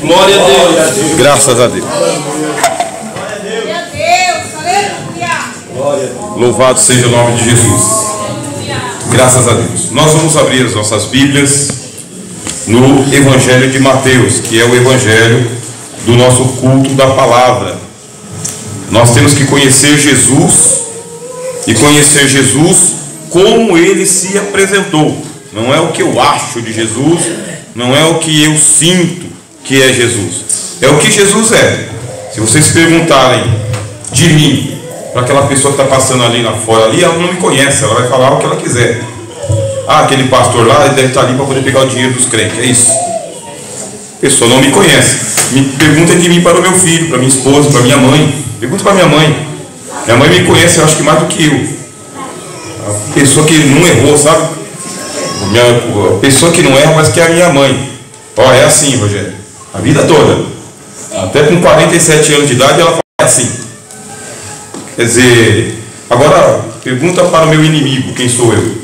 Glória a Deus. Graças a Deus. Louvado seja o nome de Jesus. Graças a Deus. Nós vamos abrir as nossas Bíblias no Evangelho de Mateus, que é o Evangelho do nosso culto da palavra. Nós temos que conhecer Jesus e conhecer Jesus como ele se apresentou. Não é o que eu acho de Jesus, não é o que eu sinto que é Jesus, é o que Jesus é. Se vocês perguntarem de mim para aquela pessoa que está passando ali lá fora, ali, ela não me conhece, ela vai falar o que ela quiser. Ah, aquele pastor lá, ele deve estar ali para poder pegar o dinheiro dos crentes, é isso. A pessoa não me conhece. Me pergunta de mim para o meu filho, para minha esposa, para minha mãe. Pergunta para minha mãe. Minha mãe me conhece, eu acho que mais do que eu. A pessoa que não errou, sabe? A pessoa que não erra, mas que é a minha mãe. Ó, é assim, Rogério, a vida toda. Até com 47 anos de idade ela fala assim. Quer dizer, agora pergunta para o meu inimigo quem sou eu.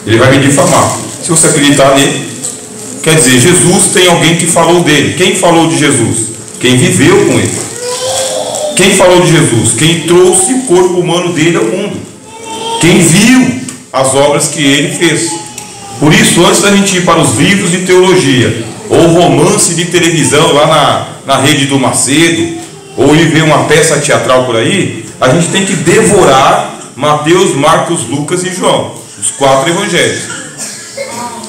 Ele vai me difamar. Se você acreditar nele, quer dizer, Jesus tem alguém que falou dele. Quem falou de Jesus? Quem viveu com ele. Quem falou de Jesus? Quem trouxe o corpo humano dele ao mundo. Quem viu as obras que ele fez. Por isso, antes da gente ir para os livros de teologia, ou romance de televisão lá na rede do Macedo, ou ir ver uma peça teatral por aí, a gente tem que devorar Mateus, Marcos, Lucas e João, os 4 evangelhos.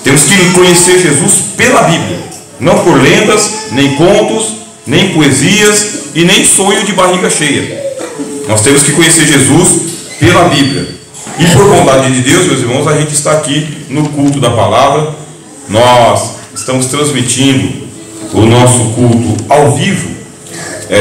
Temos que conhecer Jesus pela Bíblia, não por lendas, nem contos, nem poesias e nem sonho de barriga cheia. Nós temos que conhecer Jesus pela Bíblia. E por bondade de Deus, meus irmãos, a gente está aqui no culto da palavra. Nós estamos transmitindo o nosso culto ao vivo.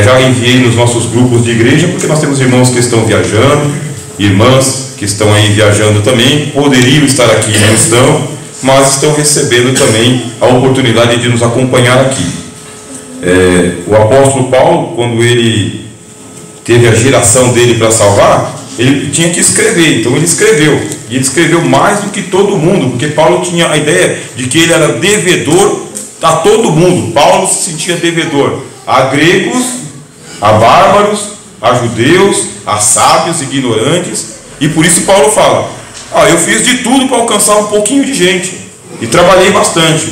Já enviei nos nossos grupos de igreja, porque nós temos irmãos que estão viajando, irmãs que estão aí viajando também, poderiam estar aqui e não estão, mas estão recebendo também a oportunidade de nos acompanhar aqui. O apóstolo Paulo, quando ele teve a geração dele para salvar, ele tinha que escrever, então ele escreveu, e ele escreveu mais do que todo mundo, porque Paulo tinha a ideia de que ele era devedor a todo mundo. Paulo se sentia devedor a gregos, a bárbaros, a judeus, a sábios, ignorantes, e por isso Paulo fala: eu fiz de tudo para alcançar um pouquinho de gente, e trabalhei bastante.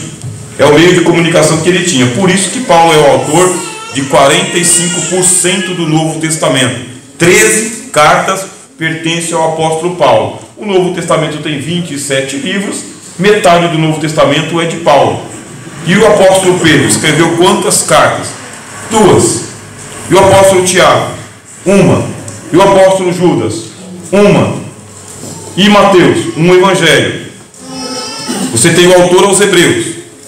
É o meio de comunicação que ele tinha. Por isso que Paulo é o autor de 45% do Novo Testamento. 13 cartas pertencem ao apóstolo Paulo. O Novo Testamento tem 27 livros, metade do Novo Testamento é de Paulo. E o apóstolo Pedro escreveu quantas cartas? 2. E o apóstolo Tiago? 1. E o apóstolo Judas? 1. E Mateus? Um evangelho. Você tem o autor aos Hebreus.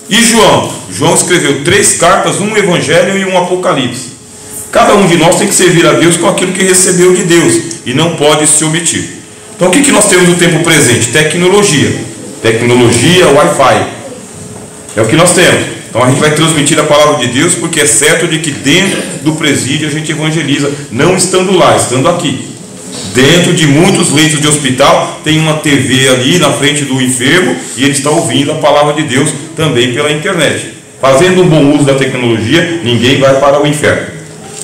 E João? João escreveu 3 cartas, um evangelho e um apocalipse. Cada um de nós tem que servir a Deus com aquilo que recebeu de Deus e não pode se omitir. Então o que nós temos no tempo presente? Tecnologia. Tecnologia, Wi-Fi. É o que nós temos. Então a gente vai transmitir a palavra de Deus, porque é certo de que dentro do presídio a gente evangeliza, não estando lá, estando aqui. Dentro de muitos leitos de hospital tem uma TV ali na frente do enfermo e ele está ouvindo a palavra de Deus também pela internet. Fazendo um bom uso da tecnologia, ninguém vai para o inferno.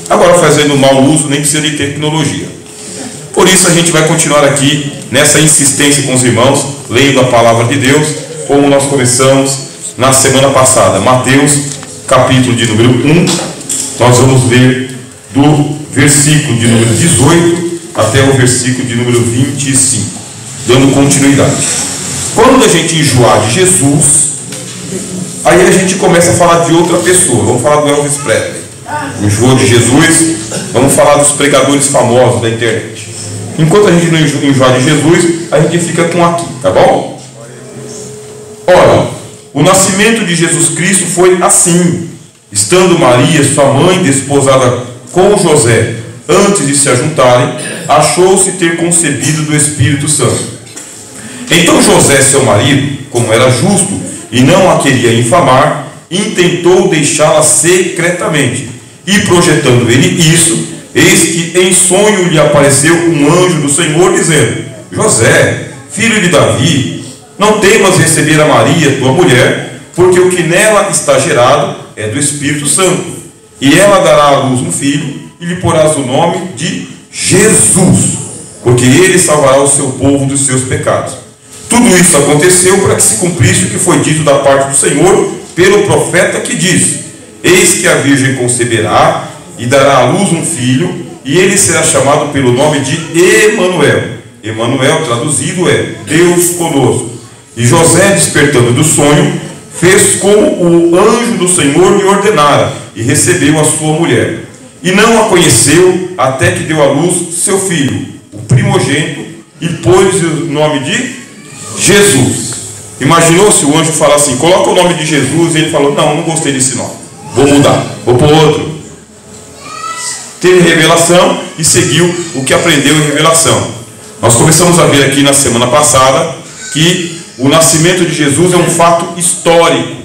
Agora, fazendo mau uso, nem precisa de tecnologia. Por isso a gente vai continuar aqui nessa insistência com os irmãos, lendo a palavra de Deus, como nós começamos na semana passada. Mateus, capítulo de número 1, nós vamos ler do versículo de número 18 até o versículo de número 25, dando continuidade. Quando a gente enjoar de Jesus, aí a gente começa a falar de outra pessoa. Vamos falar do Elvis Presley. Enjoou de Jesus, vamos falar dos pregadores famosos da internet. Enquanto a gente não enjoar de Jesus, a gente fica com aqui, tá bom? Ora, o nascimento de Jesus Cristo foi assim: estando Maria, sua mãe, desposada com José, antes de se ajuntarem, achou-se ter concebido do Espírito Santo. Então José, seu marido, como era justo e não a queria infamar, intentou deixá-la secretamente. E projetando ele isso, eis que em sonho lhe apareceu um anjo do Senhor, dizendo: José, filho de Davi, não temas receber a Maria, tua mulher, porque o que nela está gerado é do Espírito Santo. E ela dará à luz um filho, e lhe porás o nome de Jesus, porque ele salvará o seu povo dos seus pecados. Tudo isso aconteceu para que se cumprisse o que foi dito da parte do Senhor pelo profeta, que diz: eis que a virgem conceberá e dará à luz um filho, e ele será chamado pelo nome de Emanuel. Emanuel, traduzido, é Deus conosco. E José, despertando do sonho, fez como o anjo do Senhor lhe ordenara, e recebeu a sua mulher. E não a conheceu até que deu à luz seu filho, o primogênito, e pôs o nome de Jesus. Imaginou se o anjo falasse assim: coloca o nome de Jesus, e ele falou: não gostei desse nome, vou mudar, vou pôr outro. Teve revelação e seguiu o que aprendeu em revelação. Nós começamos a ver aqui na semana passada que o nascimento de Jesus é um fato histórico,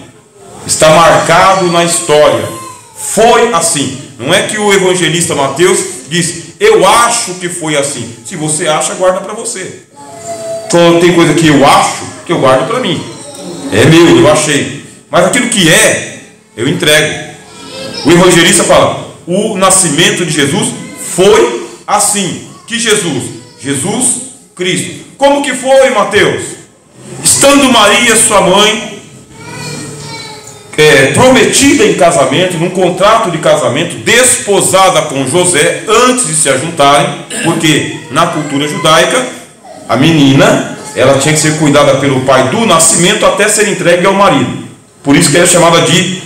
está marcado na história, foi assim. Não é que o evangelista Mateus diz: eu acho que foi assim. Se você acha, guarda para você. Então, tem coisa que eu acho que eu guardo para mim, é meu, eu achei. Mas aquilo que é, eu entrego. O evangelista fala: o nascimento de Jesus foi assim. Que Jesus? Jesus Cristo. Como que foi, Mateus? Estando Maria, sua mãe, prometida em casamento, num contrato de casamento, desposada com José, antes de se ajuntarem, porque na cultura judaica, a menina, ela tinha que ser cuidada pelo pai do nascimento até ser entregue ao marido. Por isso que ela é chamada de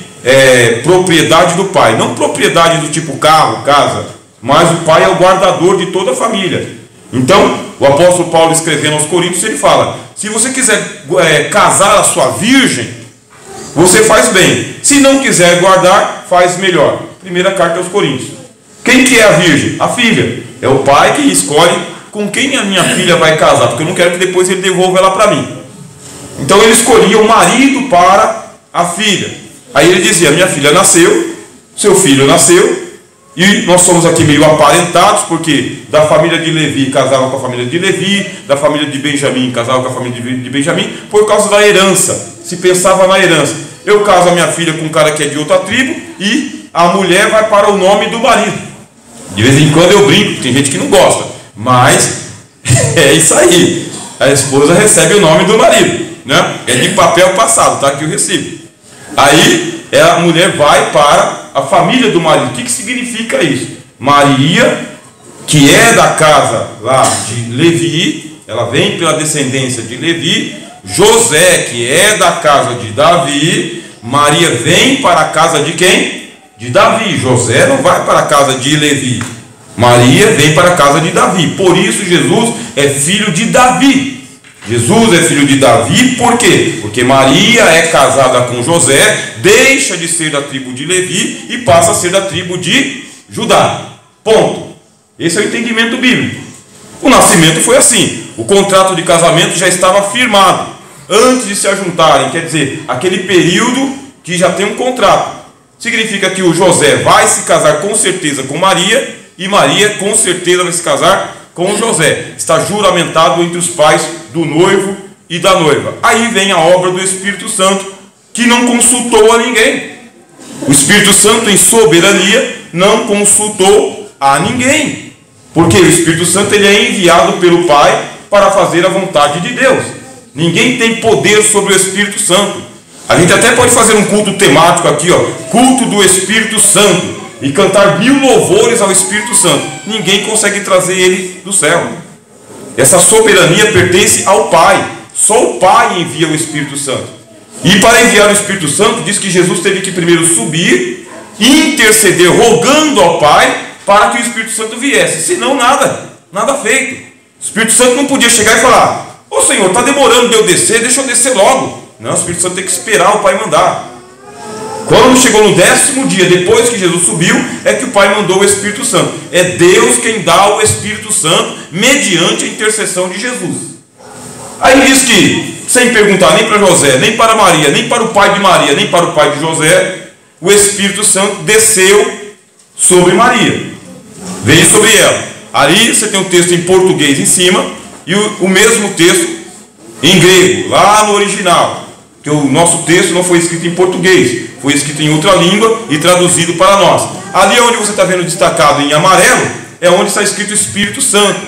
propriedade do pai. Não propriedade do tipo carro, casa, mas o pai é o guardador de toda a família. Então, o apóstolo Paulo, escrevendo aos Coríntios, ele fala: se você quiser casar a sua virgem, você faz bem. Se não quiser guardar, faz melhor. Primeira carta aos Coríntios. Quem que é a virgem? A filha. É o pai que escolhe com quem a minha filha vai casar, porque eu não quero que depois ele devolva ela para mim. Então ele escolhia o marido para a filha. Aí ele dizia: minha filha nasceu, seu filho nasceu, e nós somos aqui meio aparentados, porque da família de Levi casava com a família de Levi, da família de Benjamim casava com a família de Benjamim, por causa da herança. Se pensava na herança. Eu caso a minha filha com um cara que é de outra tribo, e a mulher vai para o nome do marido. De vez em quando eu brinco, tem gente que não gosta, mas é isso aí. A esposa recebe o nome do marido, né? É de papel passado, tá aqui o recibo. Aí a mulher vai para a família do marido. O que significa isso? Maria, que é da casa lá de Levi, ela vem pela descendência de Levi. José, que é da casa de Davi. Maria vem para a casa de quem? De Davi. José não vai para a casa de Levi. Maria vem para a casa de Davi. Por isso Jesus é filho de Davi. Jesus é filho de Davi, por quê? Porque Maria é casada com José, deixa de ser da tribo de Levi e passa a ser da tribo de Judá. Ponto. Esse é o entendimento bíblico. O nascimento foi assim. O contrato de casamento já estava firmado antes de se ajuntarem. Quer dizer, aquele período que já tem um contrato. Significa que o José vai se casar com certeza com Maria, e Maria com certeza vai se casar com José. Está juramentado entre os pais do noivo e da noiva. Aí vem a obra do Espírito Santo, que não consultou a ninguém. O Espírito Santo, em soberania, não consultou a ninguém, porque o Espírito Santo ele é enviado pelo Pai para fazer a vontade de Deus. Ninguém tem poder sobre o Espírito Santo. A gente até pode fazer um culto temático aqui, ó, culto do Espírito Santo, e cantar 1000 louvores ao Espírito Santo. Ninguém consegue trazer ele do céu. Essa soberania pertence ao Pai. Só o Pai envia o Espírito Santo. E para enviar o Espírito Santo, diz que Jesus teve que primeiro subir, interceder, rogando ao Pai para que o Espírito Santo viesse. Senão nada feito. O Espírito Santo não podia chegar e falar: ô Senhor, está demorando de eu descer, deixa eu descer logo. Não, o Espírito Santo tem que esperar o Pai mandar. Quando chegou no 10º dia, depois que Jesus subiu, é que o Pai mandou o Espírito Santo. É Deus quem dá o Espírito Santo mediante a intercessão de Jesus. Aí diz que, sem perguntar nem para José, nem para Maria, nem para o pai de Maria, nem para o pai de José, o Espírito Santo desceu sobre Maria, veio sobre ela. Ali você tem um texto em português em cima e o mesmo texto em grego, lá no original. O porque o nosso texto não foi escrito em português, foi escrito em outra língua e traduzido para nós. Ali onde você está vendo destacado em amarelo, é onde está escrito Espírito Santo.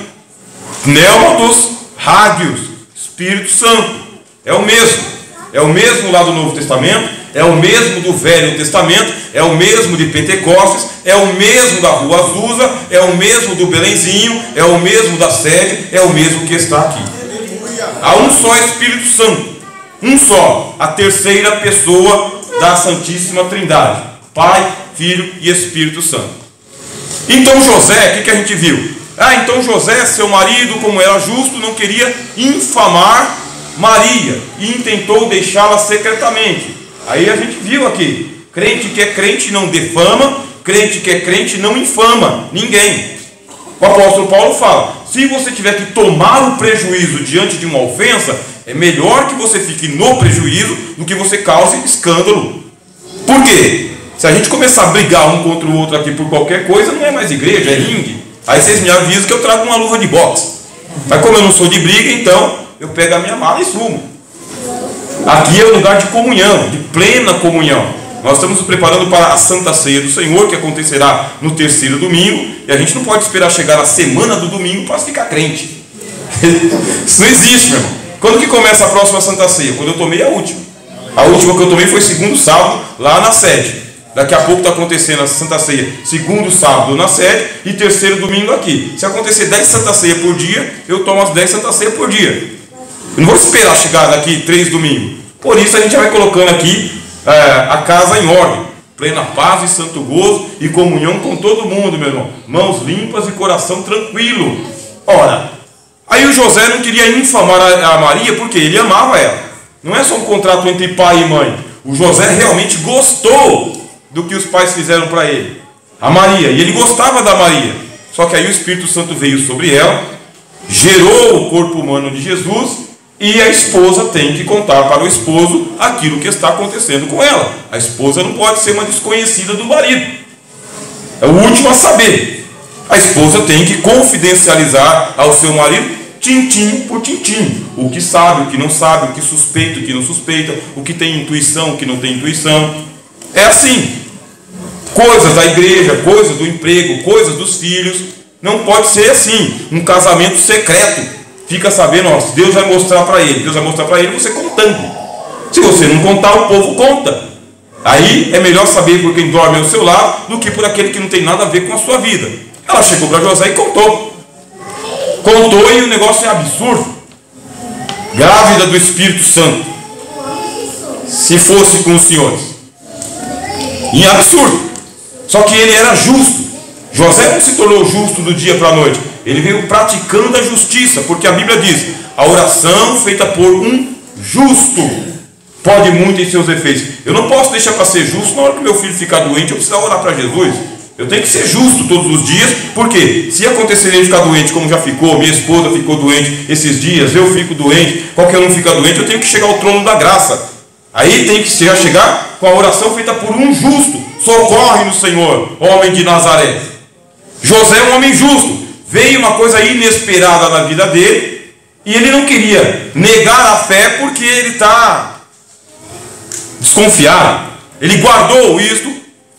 Pneumatos, Hagios, Espírito Santo. É o mesmo lá do Novo Testamento, é o mesmo do Velho Testamento, é o mesmo de Pentecostes, é o mesmo da Rua Azusa, é o mesmo do Belenzinho, é o mesmo da sede, é o mesmo que está aqui. Há um só Espírito Santo, um só, a terceira pessoa da Santíssima Trindade, Pai, Filho e Espírito Santo. Então José, o que a gente viu? Então José, seu marido, como era justo, não queria infamar Maria e intentou deixá-la secretamente. Aí a gente viu aqui, crente que é crente não defama, crente que é crente não infama ninguém. O apóstolo Paulo fala, se você tiver que tomar o prejuízo diante de uma ofensa, é melhor que você fique no prejuízo do que você cause escândalo. Por quê? Se a gente começar a brigar um contra o outro aqui por qualquer coisa, não é mais igreja, é ringue. Aí vocês me avisam que eu trago uma luva de boxe. Mas como eu não sou de briga, então eu pego a minha mala e sumo. Aqui é o lugar de comunhão, de plena comunhão. Nós estamos nos preparando para a Santa Ceia do Senhor, que acontecerá no terceiro domingo. E a gente não pode esperar chegar na semana do domingo para ficar crente. Isso não existe, meu irmão. Quando que começa a próxima Santa Ceia? Quando eu tomei a última. A última que eu tomei foi segundo sábado, lá na sede. Daqui a pouco está acontecendo a Santa Ceia, segundo sábado na sede e terceiro domingo aqui. Se acontecer 10 Santa Ceia por dia, eu tomo as 10 Santa Ceia por dia. Eu não vou esperar chegar daqui 3 domingos. Por isso a gente vai colocando aqui a casa em ordem. Plena paz e santo gozo e comunhão com todo mundo, meu irmão. Mãos limpas e coração tranquilo. Ora, aí o José não queria infamar a Maria porque ele amava ela. Não é só um contrato entre pai e mãe. O José realmente gostou do que os pais fizeram para ele, a Maria, e ele gostava da Maria. Só que aí o Espírito Santo veio sobre ela, gerou o corpo humano de Jesus, e a esposa tem que contar para o esposo aquilo que está acontecendo com ela. A esposa não pode ser uma desconhecida do marido, é o último a saber. A esposa tem que confidencializar ao seu marido tintim por tintim, o que sabe, o que não sabe, o que suspeita, o que não suspeita, o que tem intuição, o que não tem intuição. É assim, coisas da igreja, coisas do emprego, coisas dos filhos. Não pode ser assim, um casamento secreto. Fica sabendo, ó, se Deus vai mostrar para ele, Deus vai mostrar para ele, você contando. Se você não contar, o povo conta. Aí é melhor saber por quem dorme ao seu lado do que por aquele que não tem nada a ver com a sua vida. Ela chegou para José e contou. Contou e o negócio é absurdo. Grávida do Espírito Santo. Se fosse com os senhores. E absurdo. Só que ele era justo. José não se tornou justo do dia para a noite. Ele veio praticando a justiça, porque a Bíblia diz: a oração feita por um justo pode muito em seus efeitos. Eu não posso deixar para ser justo na hora que meu filho ficar doente, eu preciso orar para Jesus. Eu tenho que ser justo todos os dias, porque se acontecer ele ficar doente, como já ficou, minha esposa ficou doente esses dias, eu fico doente, qualquer um fica doente, eu tenho que chegar ao trono da graça. Aí tem que chegar com a oração feita por um justo. Socorre no Senhor, homem de Nazaré. José é um homem justo. Veio uma coisa inesperada na vida dele e ele não queria negar a fé porque ele está desconfiado. Ele guardou isto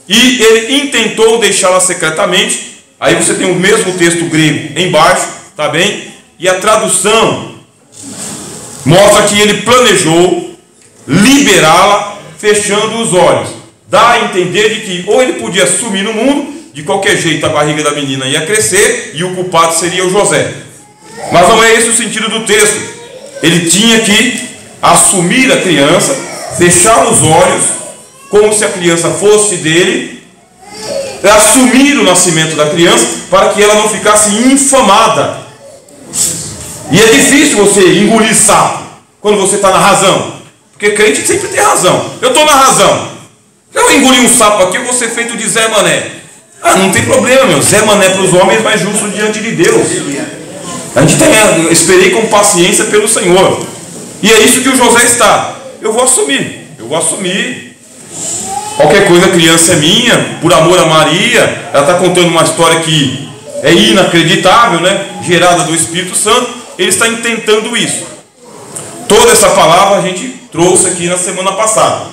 e ele intentou deixá-la secretamente. Aí você tem o mesmo texto grego embaixo, tá bem? E a tradução mostra que ele planejou liberá-la fechando os olhos. Dá a entender de que ou ele podia sumir no mundo, de qualquer jeito a barriga da menina ia crescer e o culpado seria o José. Mas não é esse o sentido do texto. Ele tinha que assumir a criança, fechar os olhos, como se a criança fosse dele, assumir o nascimento da criança para que ela não ficasse infamada. E é difícil você engolir sapo quando você está na razão, porque crente sempre tem razão. Eu estou na razão. Se eu engolir um sapo aqui, eu vou ser feito de Zé Mané. Não tem problema, meu. Zé Mané para os homens, mas justo diante de Deus. A gente eu esperei com paciência pelo Senhor. E é isso que o José está. Eu vou assumir. Qualquer coisa, a criança é minha, por amor a Maria. Ela está contando uma história que é inacreditável, né? Gerada do Espírito Santo. Ele está intentando isso. Toda essa palavra a gente trouxe aqui na semana passada.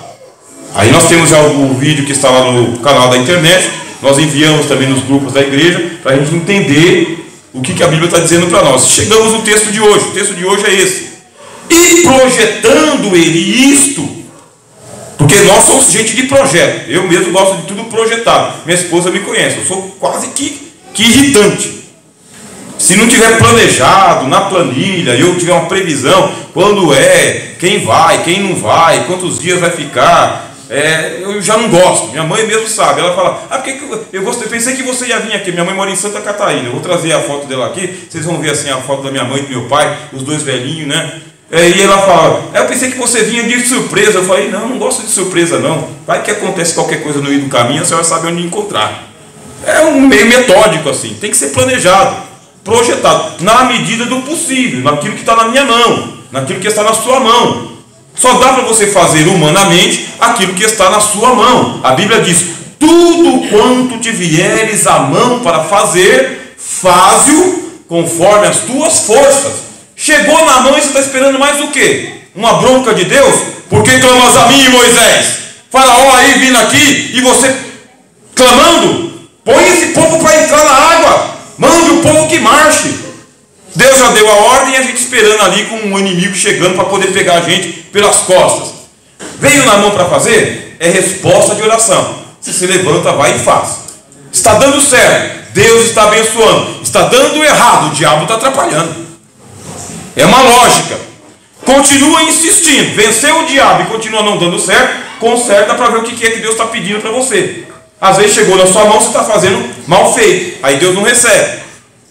Aí nós temos já o vídeo que está lá no canal da internet, nós enviamos também nos grupos da igreja, para a gente entender o que a Bíblia está dizendo para nós. Chegamos no texto de hoje, o texto de hoje é esse. E projetando ele isto, porque nós somos gente de projeto, eu mesmo gosto de tudo projetado, minha esposa me conhece, eu sou quase que irritante. Se não tiver planejado na planilha, eu tiver uma previsão, quando é, quem vai, quem não vai, quantos dias vai ficar, eu já não gosto. Minha mãe mesmo sabe, ela fala, porque eu pensei que você ia vir aqui. Minha mãe mora em Santa Catarina, eu vou trazer a foto dela aqui, vocês vão ver assim a foto da minha mãe e do meu pai, os dois velhinhos, né? E ela fala, eu pensei que você vinha de surpresa. Eu falei, não gosto de surpresa não, vai que acontece qualquer coisa no meio do caminho, você vai saber onde encontrar. É um meio metódico assim, tem que ser planejado, projetado, na medida do possível, naquilo que está na minha mão, naquilo que está na sua mão. Só dá para você fazer humanamente aquilo que está na sua mão. A Bíblia diz, tudo quanto te vieres à mão para fazer, faze-o conforme as tuas forças. Chegou na mão e você está esperando mais o quê? Uma bronca de Deus? Por que clamas a mim, Moisés? Faraó aí vindo aqui e você clamando? Põe esse povo para entrar na água, mande o povo que marche. Deus já deu a ordem e a gente esperando ali com um inimigo chegando para poder pegar a gente pelas costas. Veio na mão para fazer? É resposta de oração. Você se levanta, vai e faz. Está dando certo, Deus está abençoando. Está dando errado, o diabo está atrapalhando. É uma lógica. Continua insistindo, venceu o diabo e continua não dando certo, conserta para ver o que é que Deus está pedindo para você. Às vezes chegou na sua mão, você está fazendo mal feito, aí Deus não recebe.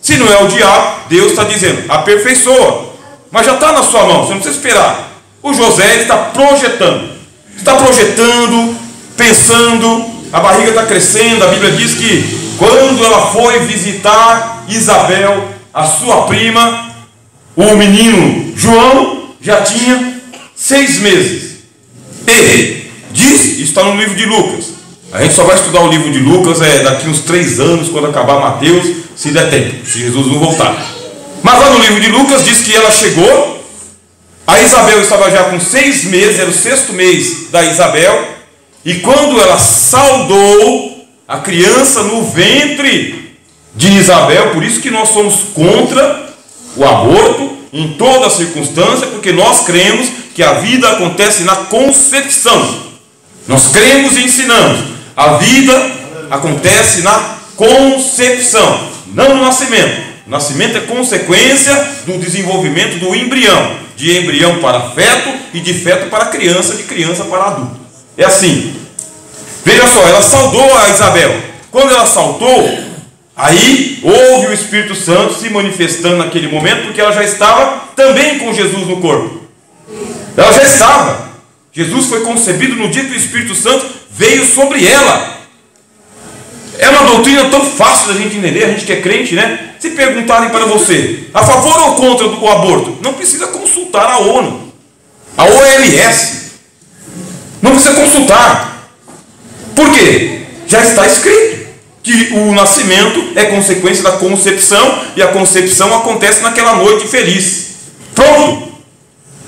Se não é o diabo, Deus está dizendo, aperfeiçoa. Mas já está na sua mão, você não precisa esperar. O José está projetando. Está projetando, pensando, a barriga está crescendo. A Bíblia diz que quando ela foi visitar Isabel, a sua prima, o menino João já tinha 6 meses. E diz, isso está no livro de Lucas. A gente só vai estudar o livro de Lucas daqui uns 3 anos, quando acabar Mateus, se der tempo, se Jesus não voltar. Mas lá no livro de Lucas diz que ela chegou, a Isabel estava já com 6 meses, era o 6º mês da Isabel, e quando ela saudou a criança no ventre de Isabel, por isso que nós somos contra o aborto em toda circunstância, porque nós cremos que a vida acontece na concepção. Nós cremos e ensinamos, a vida acontece na concepção, não no nascimento. O nascimento é consequência do desenvolvimento do embrião, de embrião para feto e de feto para criança, de criança para adulto. É assim. Veja só, ela saudou a Isabel. Quando ela saltou, aí houve o Espírito Santo se manifestando naquele momento, porque ela já estava também com Jesus no corpo. Ela já estava. Jesus foi concebido no dia que o Espírito Santo veio sobre ela. É uma doutrina tão fácil da gente entender, a gente que é crente, né? Se perguntarem para você, a favor ou contra o aborto, não precisa consultar a ONU, a OMS. Não precisa consultar. Por quê? Já está escrito que o nascimento é consequência da concepção, e a concepção acontece naquela noite feliz. Pronto.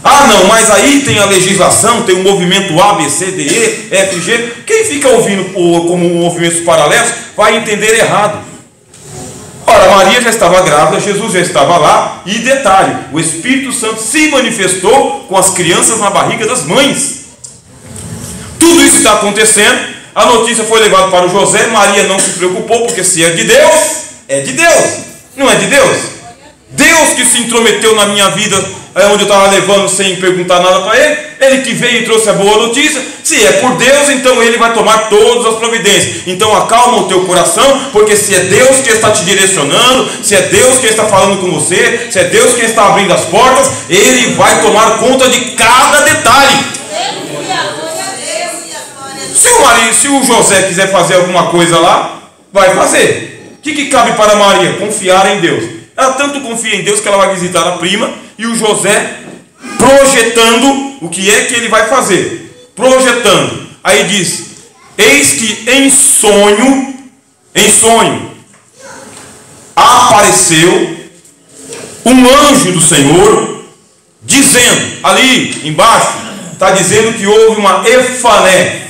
Ah não, mas aí tem a legislação, tem o movimento A, B, C, D, E, F, G. Quem fica ouvindo como movimentos paralelos vai entender errado. Ora, Maria já estava grávida, Jesus já estava lá, e detalhe, o Espírito Santo se manifestou com as crianças na barriga das mães. Tudo isso está acontecendo, a notícia foi levada para o José, Maria não se preocupou, porque se é de Deus, é de Deus, não é de Deus? Deus que se intrometeu na minha vida, onde eu estava levando sem perguntar nada para ele, ele que veio e trouxe a boa notícia. Se é por Deus, então ele vai tomar todas as providências. Então acalma o teu coração, porque se é Deus que está te direcionando, se é Deus que está falando com você, se é Deus que está abrindo as portas, ele vai tomar conta de cada detalhe. Se o José quiser fazer alguma coisa lá, vai fazer. O que cabe para Maria? Confiar em Deus. Ela tanto confia em Deus que ela vai visitar a prima, e o José projetando o que é que ele vai fazer. Projetando. Aí diz, eis que em sonho, apareceu um anjo do Senhor, dizendo, ali embaixo, está dizendo que houve uma efané.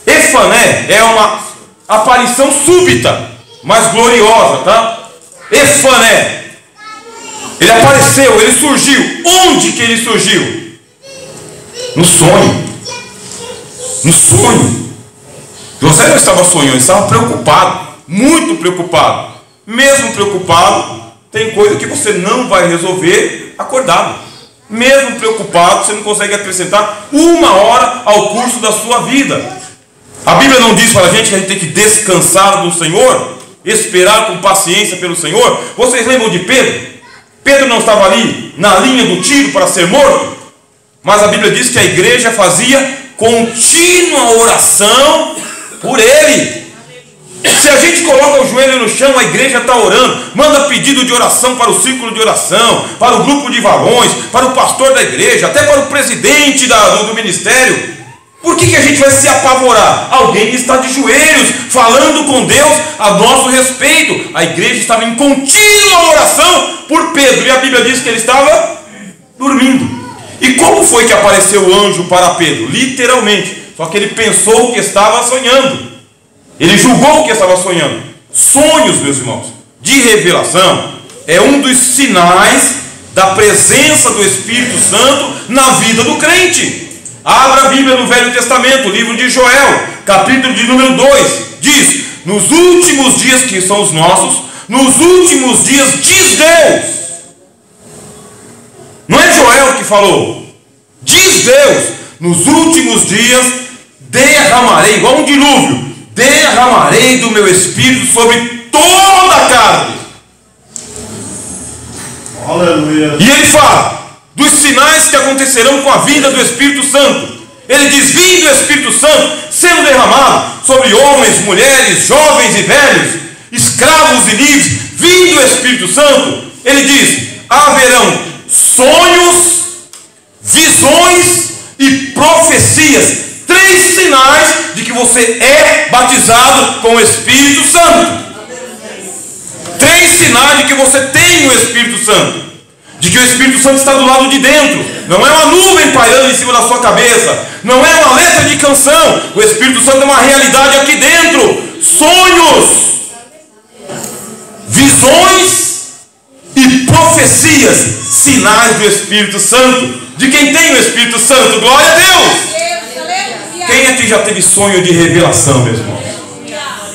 Efané é uma aparição súbita, mas gloriosa, tá? Efané. Ele apareceu, ele surgiu. Onde que ele surgiu? No sonho. No sonho. José não estava sonhando, ele estava preocupado, muito preocupado. Mesmo preocupado, tem coisa que você não vai resolver acordado. Mesmo preocupado, você não consegue acrescentar uma hora ao curso da sua vida. A Bíblia não diz para a gente que a gente tem que descansar no Senhor, esperar com paciência pelo Senhor. Vocês lembram de Pedro? Pedro não estava ali na linha do tiro para ser morto, mas a Bíblia diz que a igreja fazia contínua oração por ele. Se a gente coloca o joelho no chão, a igreja está orando, manda pedido de oração para o círculo de oração, para o grupo de varões, para o pastor da igreja, até para o presidente do ministério. Por que a gente vai se apavorar? Alguém está de joelhos, falando com Deus a nosso respeito. A igreja estava em contínua oração por Pedro, e a Bíblia diz que ele estava dormindo. E como foi que apareceu o anjo para Pedro? Literalmente, só que ele pensou que estava sonhando. Ele julgou que estava sonhando. Sonhos, meus irmãos, de revelação, é um dos sinais da presença do Espírito Santo na vida do crente. Abra a Bíblia no Velho Testamento, livro de Joel, capítulo de número 2, diz: nos últimos dias, que são os nossos, nos últimos dias, diz Deus. Não é Joel que falou, diz Deus, nos últimos dias derramarei, igual um dilúvio, derramarei do meu Espírito sobre toda a carne. Aleluia. E ele fala dos sinais que acontecerão com a vinda do Espírito Santo. Ele diz: vindo o Espírito Santo sendo derramado sobre homens, mulheres, jovens e velhos, escravos e livres. Vindo o Espírito Santo, ele diz: haverão sonhos, visões e profecias. 3 sinais de que você é batizado com o Espírito Santo. 3 sinais de que você tem o Espírito Santo. De que o Espírito Santo está do lado de dentro. Não é uma nuvem pairando em cima da sua cabeça. Não é uma letra de canção. O Espírito Santo é uma realidade aqui dentro. Sonhos, visões e profecias. Sinais do Espírito Santo. De quem tem o Espírito Santo. Glória a Deus. Quem aqui já teve sonho de revelação, meus irmãos?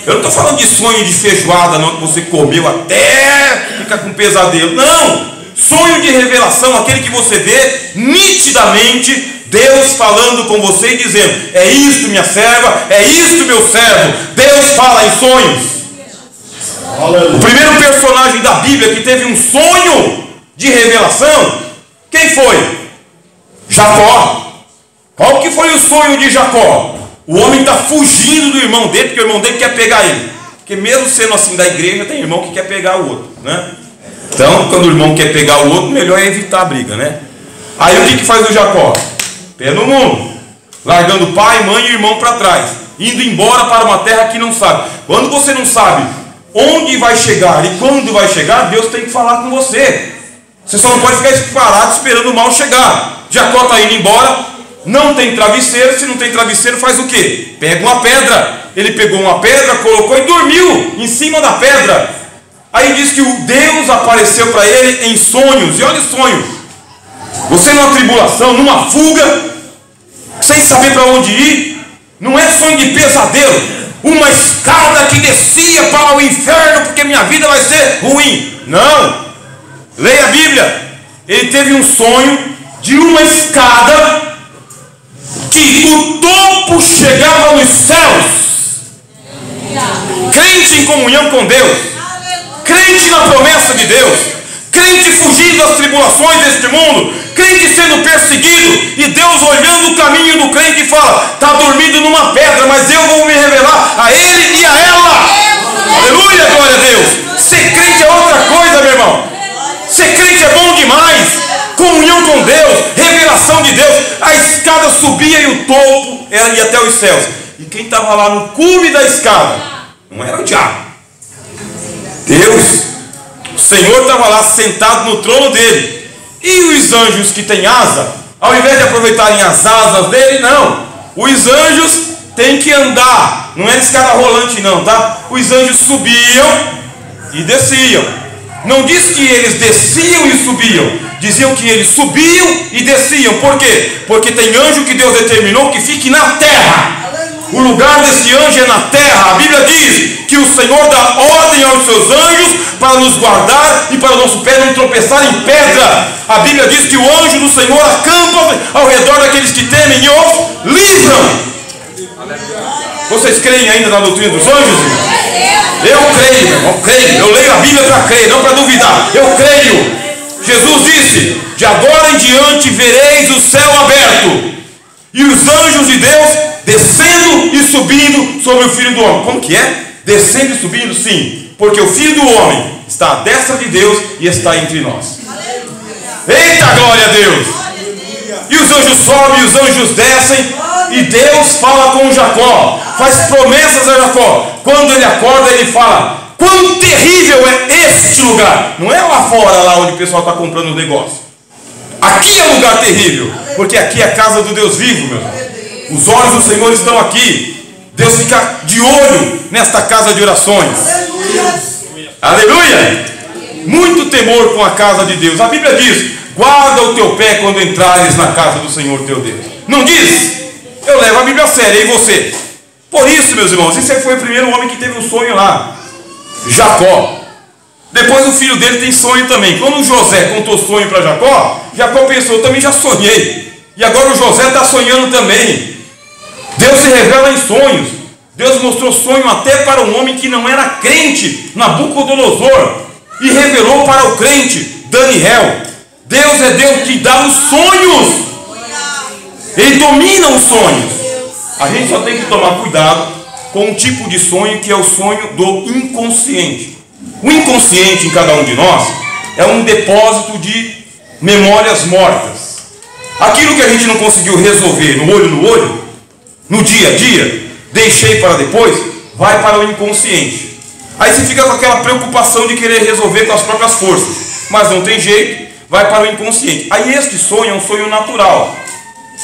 Eu não estou falando de sonho de feijoada, não, que você comeu até ficar com pesadelo. Não! Sonho de revelação, aquele que você vê nitidamente Deus falando com você e dizendo: é isto, minha serva, é isto, meu servo. Deus fala em sonhos. O primeiro personagem da Bíblia que teve um sonho de revelação, quem foi? Jacó. Qual que foi o sonho de Jacó? O homem está fugindo do irmão dele, porque o irmão dele quer pegar ele. Porque mesmo sendo assim da igreja, tem irmão que quer pegar o outro, né? Então, quando o irmão quer pegar o outro, melhor é evitar a briga, né? Aí o que faz o Jacó? Pé no mundo, largando pai, mãe e irmão para trás, indo embora para uma terra que não sabe. Quando você não sabe onde vai chegar e quando vai chegar, Deus tem que falar com você. Você só não pode ficar parado esperando o mal chegar. Jacó está indo embora, não tem travesseiro. Se não tem travesseiro, faz o quê? Pega uma pedra. Ele pegou uma pedra, colocou e dormiu em cima da pedra. Aí diz que o Deus apareceu para ele em sonhos. E olha o sonho. Você numa tribulação, numa fuga, sem saber para onde ir. Não é sonho de pesadelo. Uma escada que descia para o inferno, porque minha vida vai ser ruim. Não. Leia a Bíblia. Ele teve um sonho de uma escada que o topo chegava nos céus. Crente em comunhão com Deus. Crente na promessa de Deus. Crente fugindo das tribulações deste mundo. Crente sendo perseguido. E Deus olhando o caminho do crente e fala: está dormindo numa pedra, mas eu vou me revelar a ele e a ela. Aleluia, glória a Deus. Ser crente é outra coisa, meu irmão. Ser crente é bom demais. Comunhão com Deus, revelação de Deus. A escada subia e o topo ia até os céus. E quem estava lá no cume da escada não era o diabo. Deus, o Senhor estava lá sentado no trono dele. E os anjos que têm asa Ao invés de aproveitarem as asas dele, não. Os anjos têm que andar. Não é escada rolante não, tá? Os anjos subiam e desciam. Não diz que eles desciam e subiam. Diziam que eles subiam e desciam. Por quê? Porque tem anjo que Deus determinou que fique na terra. O lugar desse anjo é na terra. A Bíblia diz que o Senhor dá ordem aos seus anjos para nos guardar e para o nosso pé não tropeçar em pedra. A Bíblia diz que o anjo do Senhor acampa ao redor daqueles que temem e os livram. Vocês creem ainda na doutrina dos anjos? Eu creio, meu irmão, creio. Eu leio a Bíblia para crer, não para duvidar. Eu creio. Jesus disse: de agora em diante vereis o céu aberto e os anjos de Deus descendo e subindo sobre o Filho do Homem. Como que é? Descendo e subindo? Sim, porque o Filho do Homem está à destra de Deus e está entre nós. Eita, glória a Deus! E os anjos sobem e os anjos descem, e Deus fala com Jacó, faz promessas a Jacó. Quando ele acorda, ele fala: quão terrível é este lugar. Não é lá fora, lá onde o pessoal está comprando os negócios. Aqui é um lugar terrível, porque aqui é a casa do Deus vivo, meu irmão. Os olhos do Senhor estão aqui. Deus fica de olho nesta casa de orações. Aleluia! Muito temor com a casa de Deus. A Bíblia diz: guarda o teu pé quando entrares na casa do Senhor teu Deus. Não diz? Eu levo a Bíblia a sério, e você? Por isso, meus irmãos, esse foi o primeiro homem que teve um sonho lá, Jacó. Depois o filho dele tem sonho também. Quando José contou sonho para Jacó, Jacó pensou: também já sonhei. E agora o José está sonhando também. Deus se revela em sonhos. Deus mostrou sonho até para um homem que não era crente, Nabucodonosor, e revelou para o crente, Daniel. Deus é Deus que dá os sonhos. Ele domina os sonhos. A gente só tem que tomar cuidado com um tipo de sonho que é o sonho do inconsciente. O inconsciente em cada um de nós é um depósito de memórias mortas. Aquilo que a gente não conseguiu resolver no olho, no dia a dia, deixei para depois, vai para o inconsciente. Aí você fica com aquela preocupação de querer resolver com as próprias forças, mas não tem jeito, vai para o inconsciente. Aí este sonho é um sonho natural.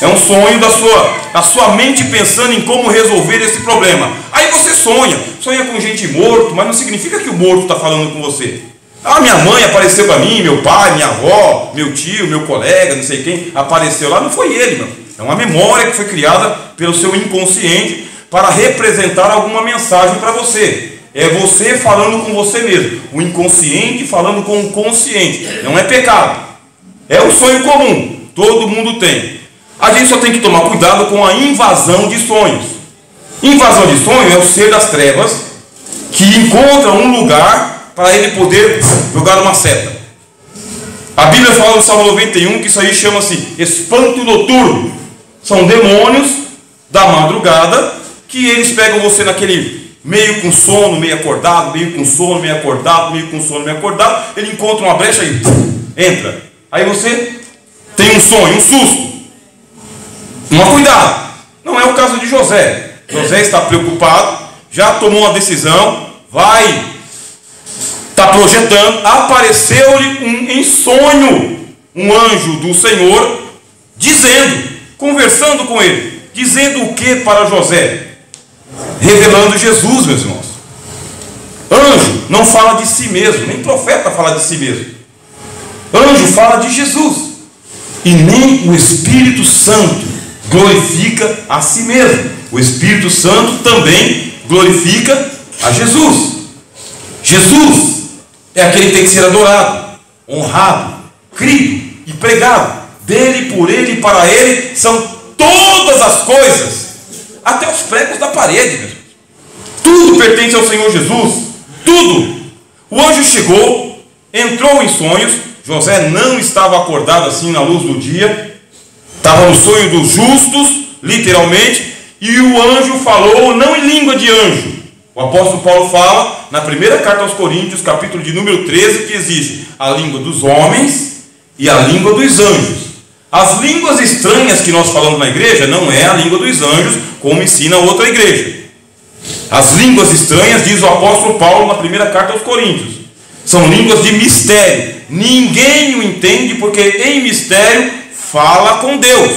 É um sonho da sua mente pensando em como resolver esse problema. Aí você sonha com gente morto, mas não significa que o morto está falando com você. Ah, minha mãe apareceu para mim, meu pai, minha avó, meu tio, meu colega, não sei quem, apareceu lá. Não foi ele, meu. É uma memória que foi criada pelo seu inconsciente para representar alguma mensagem para você. É você falando com você mesmo. O inconsciente falando com o consciente. Não é pecado. É um sonho comum. Todo mundo tem. A gente só tem que tomar cuidado com a invasão de sonhos. Invasão de sonho é o ser das trevas que encontra um lugar para ele poder jogar uma seta. A Bíblia fala no Salmo 91 que isso aí chama-se espanto noturno. São demônios da madrugada que eles pegam você naquele meio com sono, meio acordado, meio com sono, meio acordado, meio com sono, meio acordado. Ele encontra uma brecha e entra. Aí você tem um sonho, um susto. Toma cuidado. Não é o caso de José. José está preocupado, já tomou uma decisão, está projetando. Apareceu-lhe em sonho um anjo do Senhor conversando com ele, dizendo o que para José? Revelando Jesus, meus irmãos. Anjo não fala de si mesmo, nem profeta fala de si mesmo. Anjo fala de Jesus. E nem o Espírito Santo glorifica a si mesmo. O Espírito Santo também glorifica a Jesus. Jesus é aquele que tem que ser adorado, honrado, crido e pregado. Dele, por ele e para ele são todas as coisas, até os pregos da parede, mesmo. Tudo pertence ao Senhor Jesus. Tudo. O anjo chegou, entrou em sonhos. José não estava acordado assim na luz do dia, estava no sonho dos justos, literalmente. E o anjo falou, não em língua de anjo. O apóstolo Paulo fala na primeira carta aos Coríntios, capítulo de número 13, que existe a língua dos homens e a língua dos anjos. As línguas estranhas que nós falamos na igreja não é a língua dos anjos, como ensina outra igreja. As línguas estranhas, diz o apóstolo Paulo na primeira carta aos Coríntios, são línguas de mistério. Ninguém o entende, porque em mistério fala com Deus.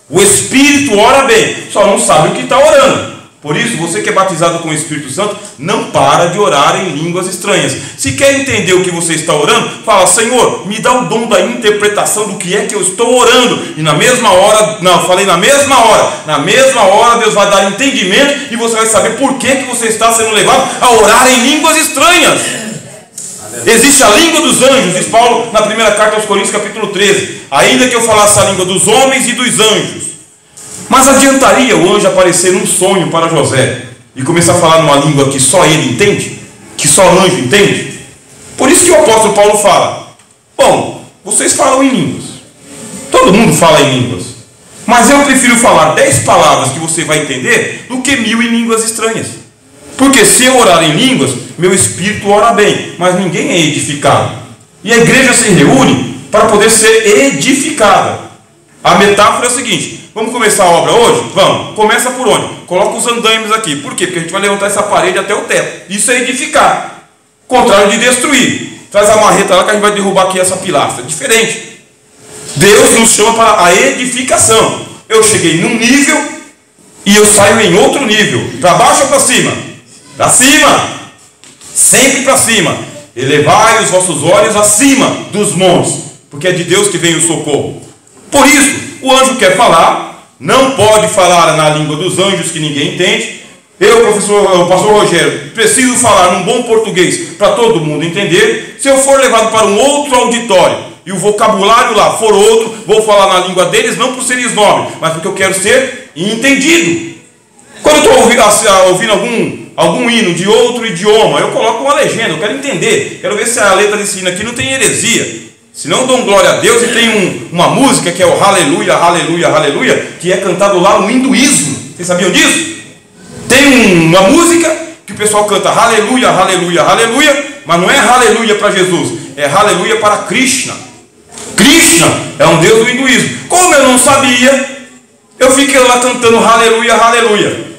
O Espírito ora bem, só não sabe o que está orando. Por isso, você que é batizado com o Espírito Santo, não para de orar em línguas estranhas. Se quer entender o que você está orando, fala: Senhor, me dá o dom da interpretação do que é que eu estou orando. E na mesma hora, na mesma hora Deus vai dar entendimento e você vai saber por que você está sendo levado a orar em línguas estranhas. Existe a língua dos anjos, diz Paulo na primeira carta aos Coríntios, capítulo 13. Ainda que eu falasse a língua dos homens e dos anjos, mas adiantaria o anjo aparecer num sonho para José e começar a falar numa língua que só ele entende? Que só anjo entende? Por isso que o apóstolo Paulo fala: bom, vocês falam em línguas, todo mundo fala em línguas, mas eu prefiro falar 10 palavras que você vai entender do que 1000 em línguas estranhas. Porque se eu orar em línguas, meu espírito ora bem, mas ninguém é edificado. E a igreja se reúne para poder ser edificada. A metáfora é a seguinte: vamos começar a obra hoje? Vamos. Começa por onde? Coloca os andaimes aqui. Por quê? Porque a gente vai levantar essa parede até o teto. Isso é edificar. Contrário de destruir. Traz a marreta lá que a gente vai derrubar aqui essa pilastra. Diferente. Deus nos chama para a edificação. Eu cheguei num nível e eu saio em outro nível. Para baixo ou para cima? Para cima. Sempre para cima. Elevai os vossos olhos acima dos montes, porque é de Deus que vem o socorro. Por isso, o anjo quer falar, não pode falar na língua dos anjos que ninguém entende. O pastor Rogério, preciso falar num bom português para todo mundo entender. Se eu for levado para um outro auditório e o vocabulário lá for outro, vou falar na língua deles, não por serem nobres, mas porque eu quero ser entendido. Quando eu estou ouvindo algum hino de outro idioma, eu coloco uma legenda, eu quero entender, quero ver se a letra desse hino aqui não tem heresia. Se não, dão glória a Deus. E tem uma música que é o Aleluia, Aleluia, Aleluia, que é cantado lá no hinduísmo. Vocês sabiam disso? Tem uma música que o pessoal canta Aleluia, Aleluia, Aleluia, mas não é Aleluia para Jesus, é Aleluia para Krishna. Krishna é um deus do hinduísmo. Como eu não sabia, eu fiquei lá cantando Aleluia, Aleluia.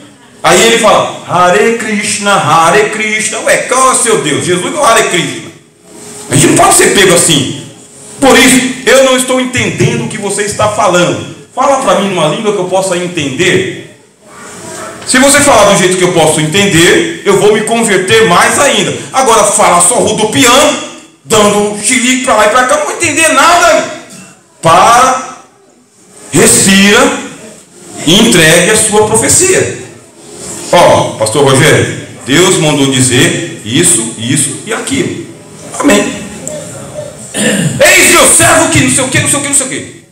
Aí ele fala Hare Krishna, Hare Krishna. Ué, qual é o seu Deus? Jesus ou Hare Krishna? A gente não pode ser pego assim. Por isso, eu não estou entendendo o que você está falando. Fala para mim numa língua que eu possa entender. Se você falar do jeito que eu posso entender, eu vou me converter mais ainda. Agora, fala só rodopiando, dando chilique para lá e para cá, não vou entender nada. Para, respira e entregue a sua profecia. Ó, pastor Rogério, Deus mandou dizer isso, isso e aquilo. Amém. Eis meu servo que não sei o que, não sei o que, não sei o que.